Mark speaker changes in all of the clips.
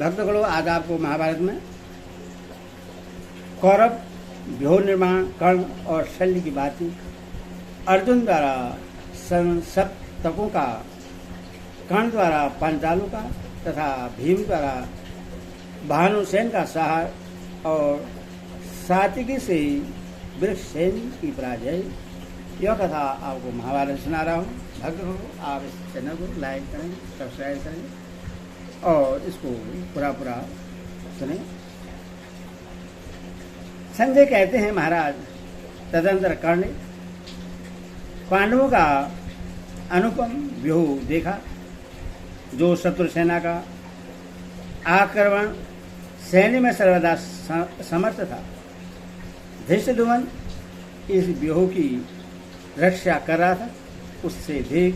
Speaker 1: भक्तगणों, आज आपको महाभारत में कौरव व्यूह निर्माण, कर्ण और शल्य की बातचीत, अर्जुन द्वारा सप्तकों का, कर्ण द्वारा पांचालों का तथा भीम द्वारा भानुसेन का सहार और सात्विकी से वृक्षसेन की पराजय, यह कथा आपको महाभारत सुना रहा हूँ। भक्तों, आप इस चैनल को लाइक करें, सब्सक्राइब करें और इसको पूरा सुने। संजय कहते हैं, महाराज, तदंतर कर्ण पांडवों का अनुपम व्यूह देखा, जो शत्रु सेना का आक्रमण सैन्य में सर्वदा समर्थ था। धृष्टद्युम्न इस व्यूह की रक्षा कर रहा था। उससे देख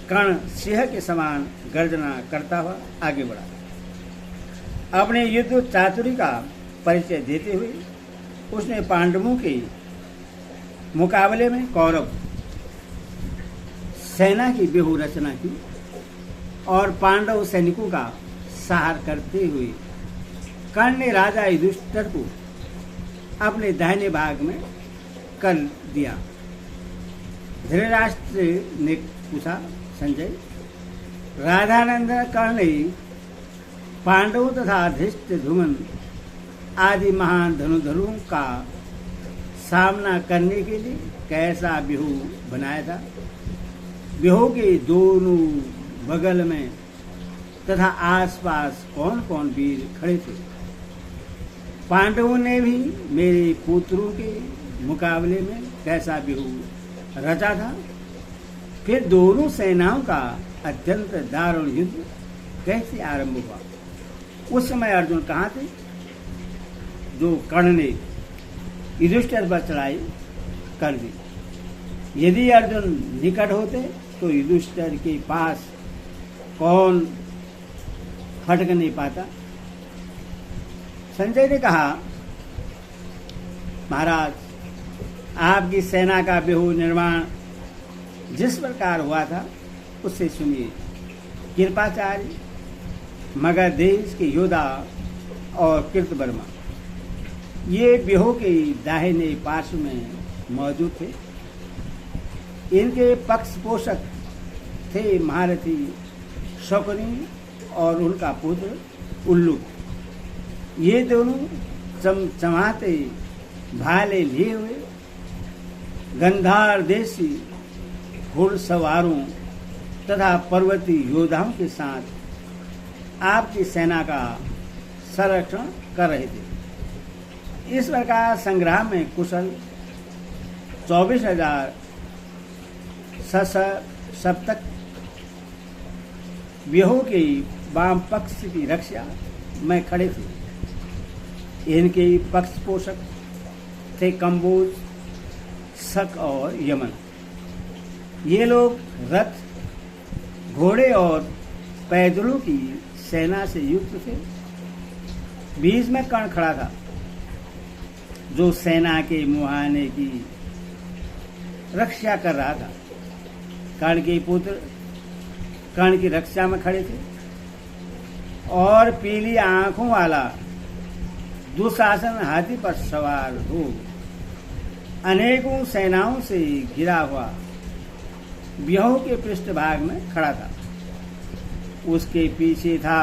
Speaker 1: कर्ण सिंह के समान गर्जना करता हुआ आगे बढ़ा। अपने युद्ध चातुरी का परिचय देते हुए उसने पांडवों के मुकाबले में कौरव सेना की व्यूह रचना की और पांडव सैनिकों का सहार करते हुए कर्ण ने राजा युधिष्ठिर को अपने दाहिने भाग में कर दिया। धृतराष्ट्र ने पूछा, संजय, राधानंदन कर्ण ने पांडवों तथा धृष्टद्युम्न आदि महान धनुधरों का सामना करने के लिए कैसा व्यूह बनाया था? व्यूह के दोनों बगल में तथा आसपास कौन कौन वीर खड़े थे? पांडवों ने भी मेरे पुत्रों के मुकाबले में कैसा व्यूह रचा था? फिर दोनों सेनाओं का अत्यंत दारुण युद्ध कैसे आरंभ हुआ? उस समय अर्जुन कहाँ थे, जो कर्ण ने युधिष्ठिर पर चढ़ाई कर दी? यदि अर्जुन निकट होते तो युधिष्ठिर के पास कौन फटक नहीं पाता? संजय ने कहा, महाराज, आपकी सेना का व्यूह निर्माण जिस प्रकार हुआ था उससे सुनिए। कृपाचार्य, मगध देश के योद्धा और कृतवर्मा ये व्यूह के दाहिने पार्श्व में मौजूद थे। इनके पक्ष पोषक थे महारथी शकुनी और उनका पुत्र उल्लू। ये दोनों चमचमाते भाले लिए हुए गंधार देशी घुड़सवारों तथा पर्वतीय योद्धाओं के साथ आपकी सेना का संरक्षण कर रहे थे। इस प्रकार संग्राम में कुशल 24,000 सप्तक व्यूह के वाम पक्ष की रक्षा में खड़े थे। इनके पक्ष पोषक थे कंबोज, शक और यमन। ये लोग रथ, घोड़े और पैदलों की सेना से युक्त थे। बीच में कर्ण खड़ा था, जो सेना के मुहाने की रक्षा कर रहा था। कर्ण के पुत्र कर्ण की रक्षा में खड़े थे और पीली आंखों वाला दुशासन हाथी पर सवार हो अनेकों सेनाओं से घिरा हुआ व्यूह के पृष्ठभाग में खड़ा था। उसके पीछे था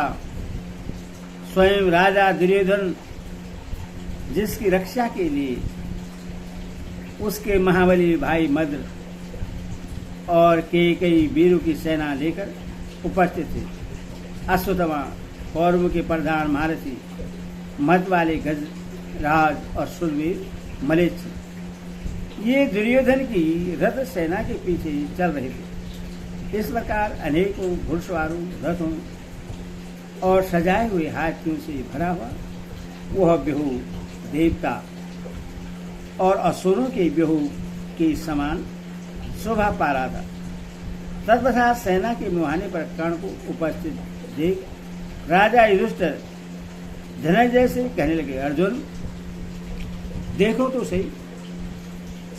Speaker 1: स्वयं राजा दुर्योधन, जिसकी रक्षा के लिए उसके महाबली भाई मद्र और कई वीरों की सेना लेकर उपस्थित थे। अश्वत्थामा, कौरवों के प्रधान महारथी, मत वाले गजराज और शूरवीर मलेच्छ, ये दुर्योधन की रथ सेना के पीछे चल रहे थे। इस प्रकार अनेकों घुड़सवारों, रथों और सजाए हुए हाथियों से भरा हुआ वह व्यूह देवता और असुरों के व्यूह के समान शोभा पा रहा था। तत्पश्चात सेना के मुहाने पर कर्ण को उपस्थित देख राजा युधिष्ठिर धनंजय से कहने लगे, अर्जुन, देखो तो सही,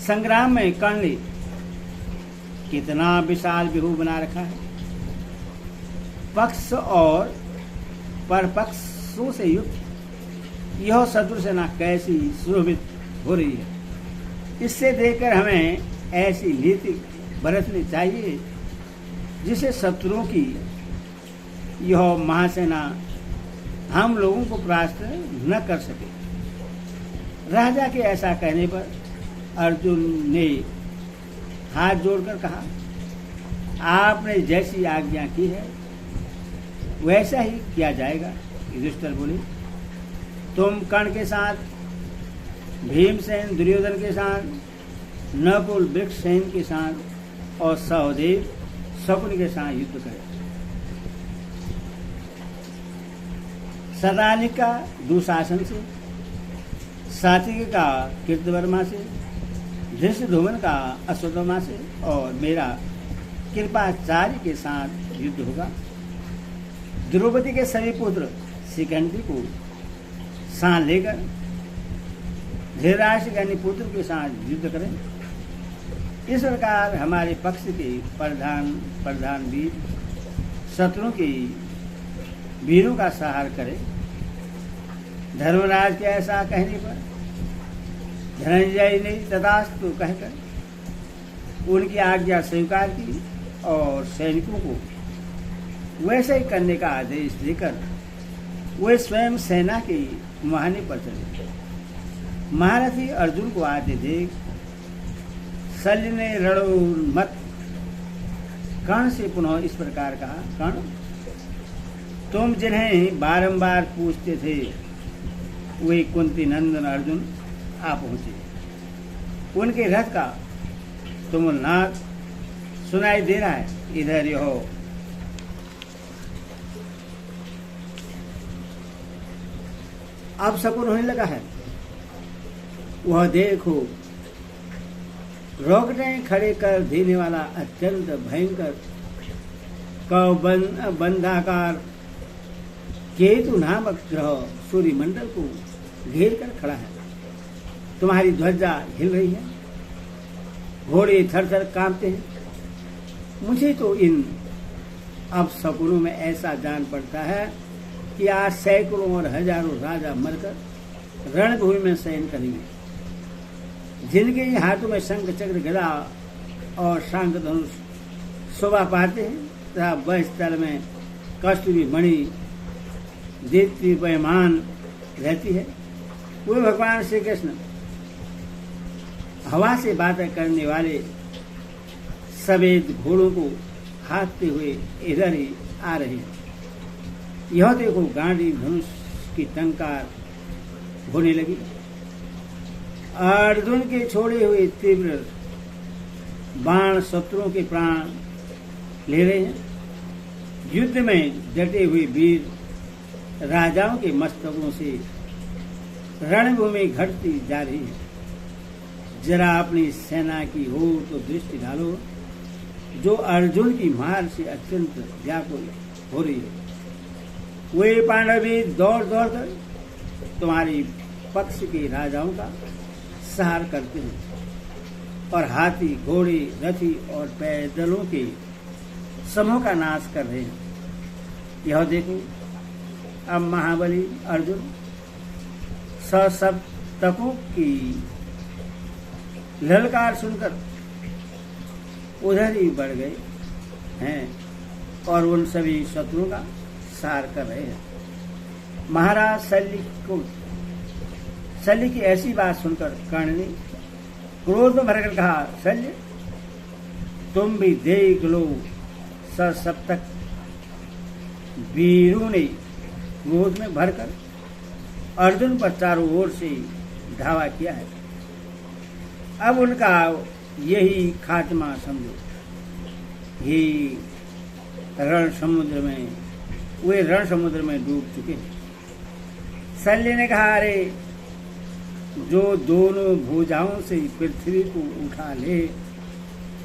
Speaker 1: संग्राम में कर्ण ने कितना विशाल व्यूह बना रखा है। पक्ष और परपक्षों से युक्त यह शत्रु सेना कैसी सुशोभित हो रही है। इससे देखकर हमें ऐसी नीति बरतनी चाहिए जिससे शत्रुओं की यह महासेना हम लोगों को परास्त न कर सके। राजा के ऐसा कहने पर अर्जुन ने हाथ जोड़कर कहा, आपने जैसी आज्ञा की है वैसा ही किया जाएगा। युधिष्ठिर बोले, तुम कर्ण के साथ, भीमसेन दुर्योधन के साथ, नकुल वृक्षसेन के साथ और सहदेव शकुनि के साथ युद्ध करें। सदानिक का दुशासन से, सात्विक का कृतवर्मा से, धृष्टद्युम्न का अश्वत्थामा से और मेरा कृपाचार्य के साथ युद्ध होगा। द्रौपदी के सभी पुत्र शिखंडी को साथ लेकर धृतराष्ट्र यानी पुत्र के साथ युद्ध करें। इस प्रकार हमारे पक्ष के प्रधान वीर शत्रुओं के वीरों का सहार करें। धर्मराज के ऐसा कहने पर धनंजय ने तथास्तु कहकर उनकी आज्ञा स्वीकार की और सैनिकों को वैसे ही करने का आदेश देकर वे स्वयं सेना के मुहाने पर चले। महारथी अर्जुन को आते देख शल्य ने रणोन्मत्त कर्ण से पुनः इस प्रकार कहा, कर्ण, तुम जिन्हें बारंबार पूछते थे वे कुंती नंदन अर्जुन आ पहुंचे। उनके रथ का तुमुलनाद सुनाई दे रहा है, इधर हो। अब शकुन होने लगा है, वह देखो रोकने खड़े कर देने वाला अत्यंत भयंकर बंधाकार केतु नामक ग्रह सूर्यमंडल को घेर कर खड़ा है। तुम्हारी ध्वजा हिल रही है, घोड़े थर थर कांपते हैं। मुझे तो इन अब शकुनों में ऐसा जान पड़ता है कि आज सैकड़ों और हजारों राजा मरकर रणभूमि में शयन करेंगे, जिनके हाथों में शंख चक्र गदा और शांख धनुष शोभा पाते हैं तथा वह स्थल में कस्तूरी मणि दीप्ति पैमान रहती है। वे भगवान श्री कृष्ण हवा से बातें करने वाले सफेद घोड़ों को हाँकते हुए इधर ही आ रहे हैं। यह देखो गांडी धनुष की टंकार होने लगी। अर्जुन के छोड़े हुए तीव्र बाण शत्रुओं के प्राण ले रहे हैं। युद्ध में डटे हुए वीर राजाओं के मस्तकों से रणभूमि घटती जा रही है। जरा अपनी सेना की ओर तो दृष्टि डालो, जो अर्जुन की मार से अत्यंत व्याकुल हो रही है। वे पांडवी दौड़ दौड़ कर तुम्हारी पक्ष के राजाओं का सहार करते हैं और हाथी, घोड़े, रथी और पैदलों के समूह का नाश कर रहे हैं। यह देखो, अब महाबली अर्जुन सप्तकों की ललकार सुनकर उधर ही बढ़ गए हैं और उन सभी शत्रुओं का सार कर रहे हैं। महाराज शल्य की ऐसी बात सुनकर कर्ण ने क्रोध में भरकर कहा, शल्य, तुम भी देख लो। सप्तक वीरों ने क्रोध में भरकर अर्जुन पर चारों ओर से धावा किया है। अब उनका यही खात्मा समझो। ही रण समुद्र में वे रण समुद्र में डूब चुके हैं। शल्य ने कहा, अरे जो दोनों भुजाओं से पृथ्वी को उठा ले,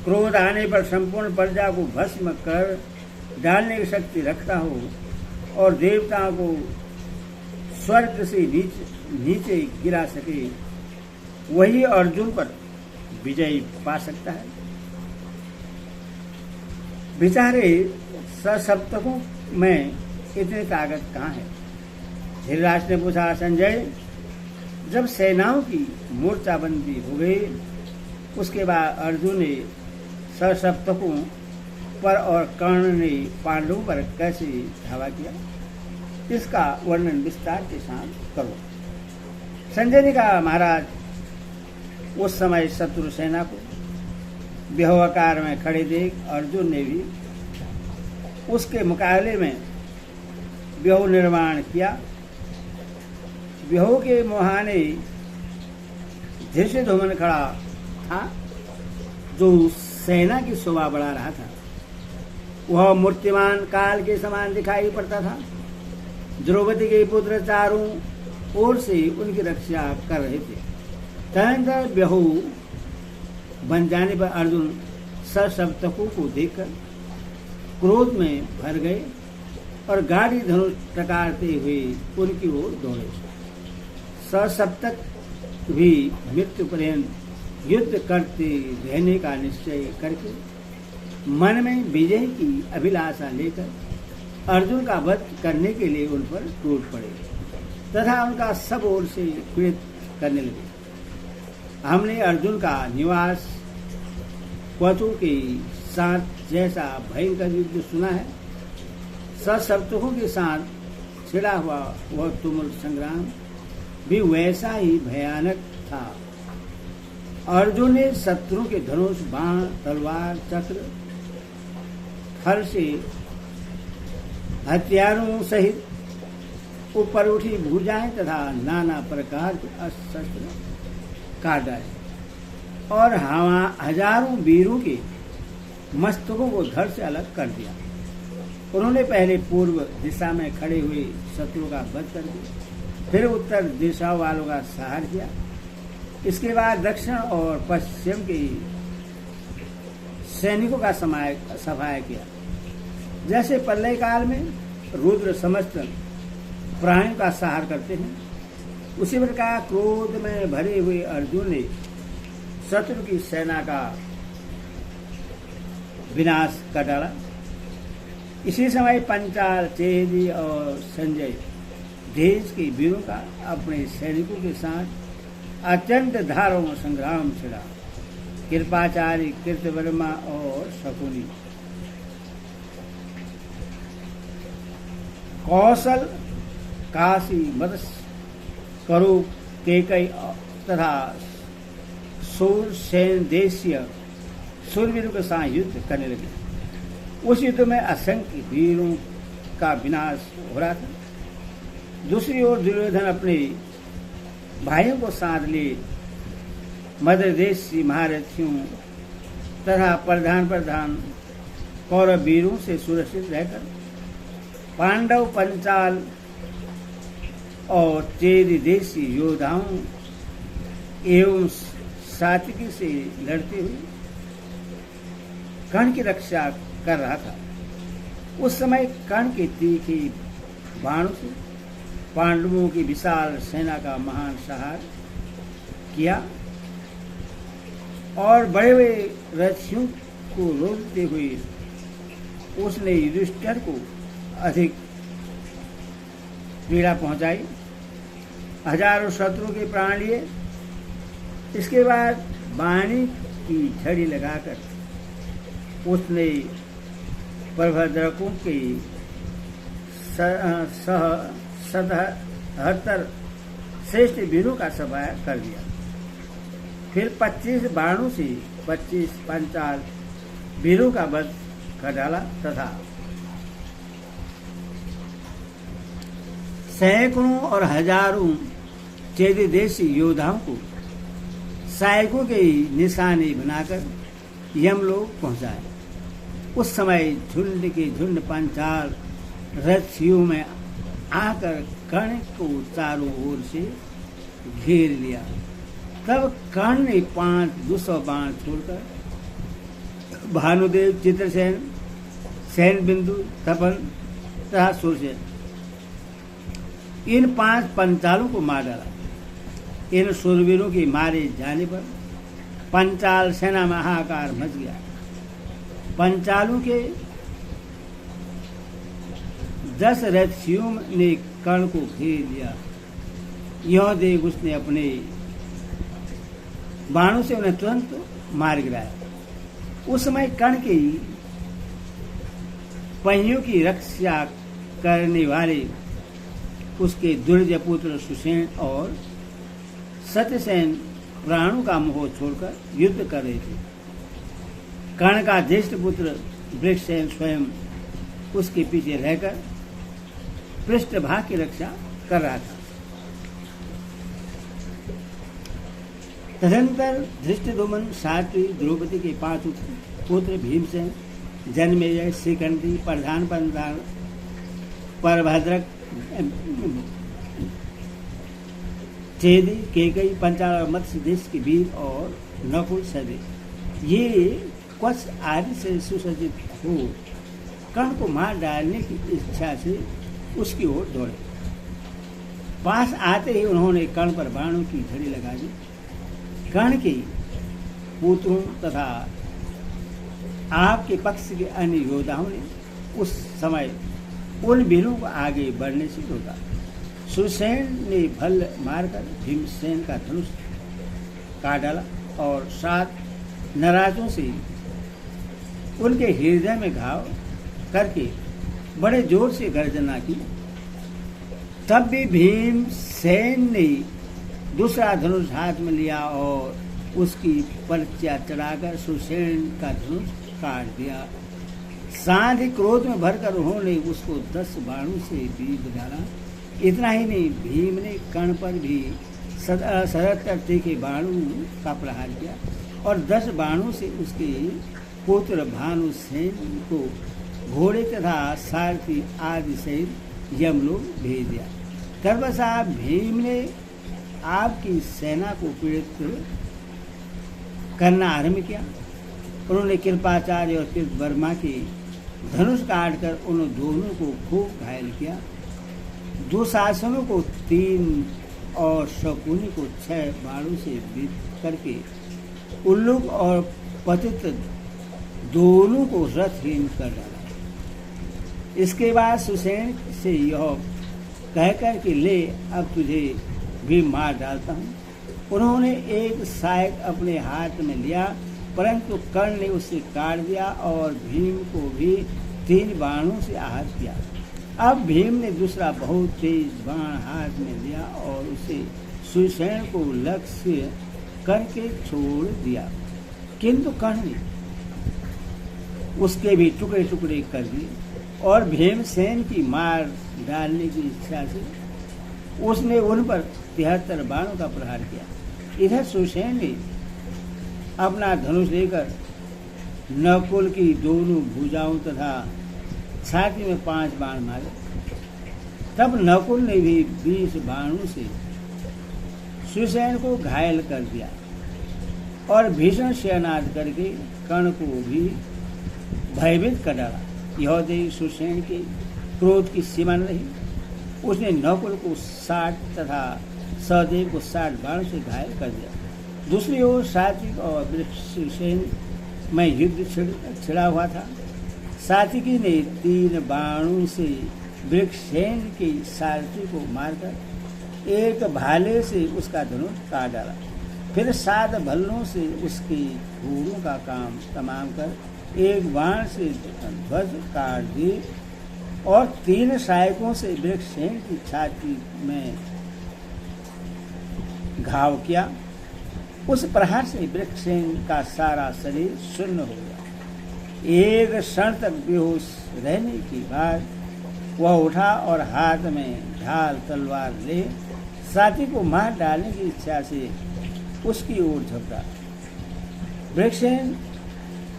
Speaker 1: क्रोध आने पर संपूर्ण प्रजा को भस्म कर डालने की शक्ति रखता हो और देवताओं को स्वर्ग से नीचे गिरा सके, वही अर्जुन पर विजय पा सकता है। बेचारे सप्तकों में इतनी ताकत कहाँ है? धृतराष्ट्र ने पूछा, संजय, जब सेनाओं की मोर्चाबंदी हो गई उसके बाद अर्जुन ने सशप्तकों पर और कर्ण ने पांडवों पर कैसे धावा किया, इसका वर्णन विस्तार के साथ करो। संजय ने कहा, महाराज, उस समय शत्रु सेना को व्यूहाकार में खड़े देख अर्जुन ने भी उसके मुकाबले में व्यूह निर्माण किया। व्यूह के मुहाने धृष्टद्युम्न खड़ा था, जो सेना की शोभा बढ़ा रहा था। वह मूर्तिमान काल के समान दिखाई पड़ता था। द्रौपदी के पुत्र चारों ओर से उनकी रक्षा कर रहे थे। तदनंतर व्यूह बन जाने पर अर्जुन सशप्तकों को देखकर क्रोध में भर गए और गाड़ी धनुष टकारते हुए उनकी ओर दौड़े। सशप्तक भी मृत्यु पर्यंत युद्ध करते रहने का निश्चय करके मन में विजय की अभिलाषा लेकर अर्जुन का वध करने के लिए उन पर टूट पड़े तथा उनका सब ओर से पीड़ित करने लगे। हमने अर्जुन का निवास क्वचों के साथ जैसा भयंकर युद्ध सुना है, सशप्तकों के साथ छिड़ा हुआ वह तुमुल संग्राम भी वैसा ही भयानक था। अर्जुन ने शत्रु के धनुष, बाण, तलवार, चक्र, फल से हथियारों सहित ऊपर उठी भुजाएं तथा नाना प्रकार के अस्त्र काट डाले और हजारों वीरों के मस्तकों को धड़ से अलग कर दिया। उन्होंने पहले पूर्व दिशा में खड़े हुए शत्रु का वध कर दिया, फिर उत्तर दिशा वालों का संहार किया। इसके बाद दक्षिण और पश्चिम के सैनिकों का सफाया किया। जैसे प्रलय काल में रुद्र समस्त प्राणियों का संहार करते हैं, उसी प्रकार क्रोध में भरे हुए अर्जुन ने शत्रु की सेना का विनाश कर डाला। इसी समय पंचाल, चेदी और संजय देश के वीरों का अपने सैनिकों के साथ अत्यंत धारुण संग्राम छिड़ा। कृपाचार्य, कृतवर्मा और शकुनी, कौशल, काशी, मत्स्य, करू, केकई तथा सूरसेन देशीय सूरवीरों के साथ युद्ध करने लगे। उस युद्ध में असंख्य वीरों का विनाश हो रहा था। दूसरी ओर दुर्योधन अपने भाइयों को साथ लिए मध्य देशी महारथियों तथा प्रधान कौरव वीरों से सुरक्षित रहकर पांडव, पंचाल और चेदी देशी योद्धाओं एवं सात्विकी से लड़ते हुए कर्ण की रक्षा कर रहा था। उस समय कर्ण के तीखे बाणों से पांडवों की विशाल सेना का महान संहार किया और बड़े बड़े रथियों को रोकते हुए उसने युधिष्ठिर को अधिक पीड़ा पहुंचाई। हजारों शत्रु के प्राण लिए। इसके बाद वाणी की छड़ी लगाकर उसने प्रभद्रकों के 77 श्रेष्ठ वीरों का सफाया कर दिया। फिर 25 बाणों से 25 पंचाल वीरों का वध कर डाला तथा सैकड़ों और हजारों चेदी देशी योद्धाओं को सैनिकों के निशाने बनाकर यमलोक पहुंचाए। उस समय झुंड के झुंड पंचाल रथियों में आकर कर्ण को चारों ओर से घेर लिया। तब कर्ण ने 500 बाण छोड़कर भानुदेव, चित्रसेन, सैन बिंदु, तपन तथा सूरसेन इन 5 पंचालों को मार डाला। इन शूरवीरों के मारे जाने पर पंचाल सेना में हाहाकार मच गया। पंचालों के 10 रथियों ने कर्ण को घेर लिया। यह देख उसने अपने बाणों से उन्हें तुरंत मार गिराया। उस समय कर्ण के पहियों की रक्षा करने वाले उसके दुर्जय पुत्र सुसेन और सत्यसेन प्राणों का मोह छोड़कर युद्ध कर रहे थे। कर्ण का ज्येष्ठ पुत्र वृषसेन स्वयं उसके पीछे रहकर पृष्ठभाग की रक्षा कर रहा था। तदनंतर धृष्टद्युम्न, सात्वी, द्रौपदी के 5 पुत्र भीमसेन, जन्मेजय, शिखंडी, प्रधान पंचाल, परभद्रक, चेदी, केकई, पंचाल और मत्स्य देश के वीर और नकुल, सहदेव ये क्वच आदि से सुसज्जित हो कर्ण को मार डालने की इच्छा से उसकी ओर दौड़े। पास आते ही उन्होंने कर्ण पर बाणों की झड़ी लगा दी। कर्ण के पुत्रों तथा आपके पक्ष के अन्य योद्धाओं ने उस समय उन वीरों को आगे बढ़ने से रोका। सुसेन ने भल्ल मारकर भीमसेन का धनुष काट डाला और 7 नराजों से उनके हृदय में घाव करके बड़े जोर से गर्जना की। तब भी भीमसेन ने दूसरा धनुष हाथ में लिया और उसकी पर्चा चढ़ाकर सुसेन का धनुष काट दिया। साथ ही क्रोध में भरकर उन्होंने उसको 10 बाणों से बीध डाला। इतना ही नहीं, भीम ने कर्ण पर भी 77 तीखे बाणों का प्रहार किया और 10 बाणों से उसके पुत्र भानुसेन को घोड़े तथा सारथी आदि सहित यमलोक भेज दिया। तत्पश्चात भीम ने आपकी सेना को पीड़ित करना आरंभ किया। उन्होंने कृपाचार्य और कृतवर्मा की धनुष काटकर उन दोनों को खूब घायल किया। दुशासनों को 3 और शकुनी को 6 बाणों से बीत करके उल्लूक और पतित दोनों को रथहीन कर डाला। इसके बाद सुसेन से यह कहकर कि ले अब तुझे भी मार डालता हूँ, उन्होंने एक सहायक अपने हाथ में लिया, परंतु कर्ण ने उसे काट दिया और भीम को भी 3 बाणों से आहत किया। अब भीम ने दूसरा बहुत तेज बाण हाथ में लिया और उसे सुसेन को लक्ष्य करके छोड़ दिया, किंतु कर्ण ने उसके भी टुकड़े टुकड़े कर दिए और भीमसेन की मार डालने की इच्छा से उसने उन पर 73 बाणों का प्रहार किया। इधर सुसेन ने अपना धनुष लेकर नकुल की दोनों भुजाओं तथा छाती में 5 बाण मारे। तब नकुल ने भी 20 बाणों से सुसेन को घायल कर दिया और भीषण शयनाद करके कर्ण को भी भयभीत कर डाला। यह देख सुसेन के क्रोध की सीमा न रही। उसने नकुल को 60 तथा सहदेव को 60 बाणों से घायल कर दिया। दूसरी ओर सात्विक और वृषसेन में युद्ध छिड़ा हुआ था। सात्विकी ने 3 बाणों से वृषसेन के सारथी को मारकर एक भाले से उसका धनुष काट डाला। फिर 7 भल्लों से उसके घोड़ों का काम तमाम कर एक बाण से ध्वज काट दिए और 3 सहायकों से वृषसेन की छाती में घाव किया। उस प्रहार से वृषसेन का सारा शरीर शून्य हो गया। एक क्षण तक बेहोश रहने के बाद वह उठा और हाथ में ढाल तलवार ले साथी को मार डालने की इच्छा से उसकी ओर झपटा। वृषसेन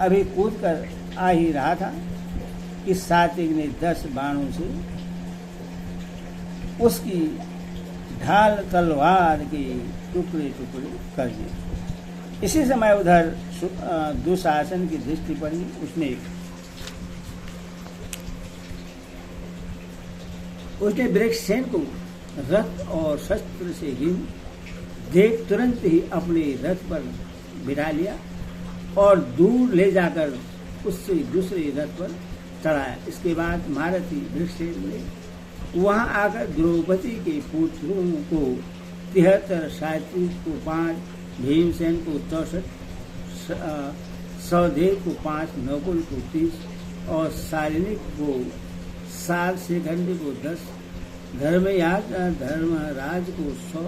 Speaker 1: अभी कूद कर आ ही रहा था कि सात्विक ने 10 बाणों से उसकी ढाल तलवार के टुकड़े टुकड़े कर दिए। इसी समय उधर दुशासन की दृष्टि पड़ी। उसने वृषसेन को रथ और शस्त्र से हीन देख तुरंत ही अपने रथ पर बिठा लिया और दूर ले जाकर उससे दूसरे रथ पर चढ़ाया। इसके बाद महारथी वृषसेन ने वहां आकर द्रौपदी के पुत्रों को 73, सात्विकी को 5, भीमसेन को 64, सहदेव को 5, नकुल को 30 और शालिनी को 7, शिखंडी को 10, धर्मराज को 100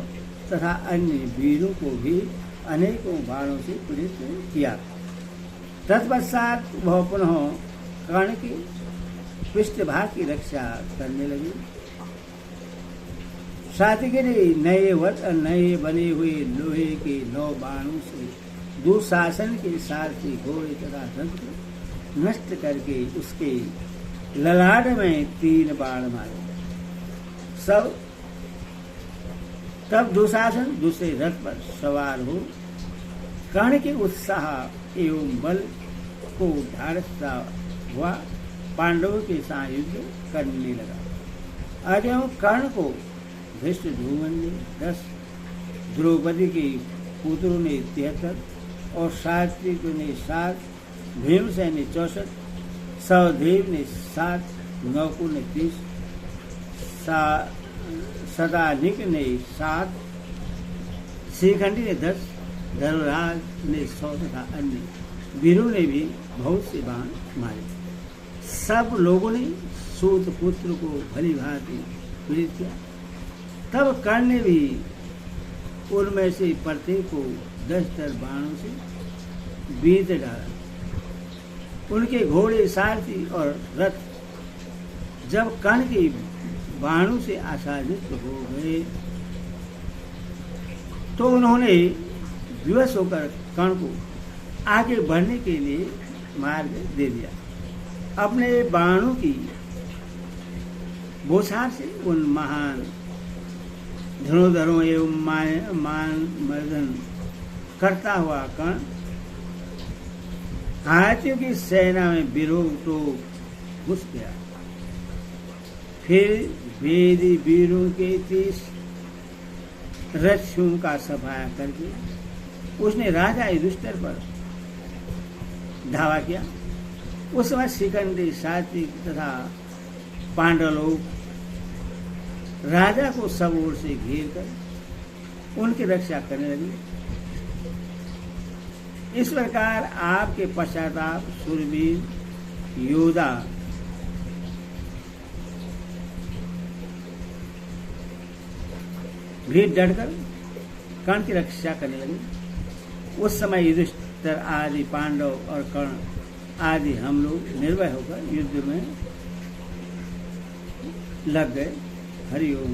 Speaker 1: तथा अन्य वीरों को भी अनेकों बाणों से पीड़ित किया। तत्पश्चात वह पुनः कर्ण के पृष्ठभाग की रक्षा करने लगे। सात्विकी ने नए बने हुए लोहे के 9 बाणों से दुशासन के सारथी घोड़े तथा रथ को नष्ट करके उसके ललाट में 3 बाण मारे। तब दुशासन दूसरे रथ पर सवार हो कर्ण के उत्साह एवं बल को ढाढ़ता हुआ पांडवों के साथ युद्ध करने लगा। अतएव कर्ण को धृष्टद्युम्न ने 10, द्रौपदी के पुत्रों ने 73 और सात्विकी ने 7, भीमसेन ने 64, सहदेव ने 7, नकुल ने 30, शतानीक ने 7, शिखंडी ने 10, धर्मराज ने 100 तथा अन्य वीरों ने भी बहुत से बाण मारे। सब लोगों ने सूत पुत्र को भली भांति पीड़ित किया। तब कर्ण ने भी उनमें से प्रत्येक को 10 बाणों से बीत डाला। उनके घोड़े, सारथी और रथ जब कर्ण के बाणों से आच्छादित हो गए तो उन्होंने विवश होकर कर्ण को आगे बढ़ने के लिए मार्ग दे दिया। अपने बाणों की बौछार से उन महान धनुर्धरों एवं मान मर्दन करता हुआ कर्ण हाथियों की सेना में विरोध तो घुस गया। फिर वेदी वीरों के 30 रथियों का सफाया करके उसने राजा युधिष्ठिर पर धावा किया। उस समय शिखंडी, सात्विक तथा पांडव लोग राजा को सब ओर से घेर कर उनकी रक्षा करने लगे। इस प्रकार आपके पश्चाताप शूरवीर योद्धा भी डटकर कर्ण की रक्षा करने लगे। उस समय युधिष्ठिर आदि पांडव और कर्ण आदि हम लोग निर्भय होकर युद्ध में लग गए। हरि ओम।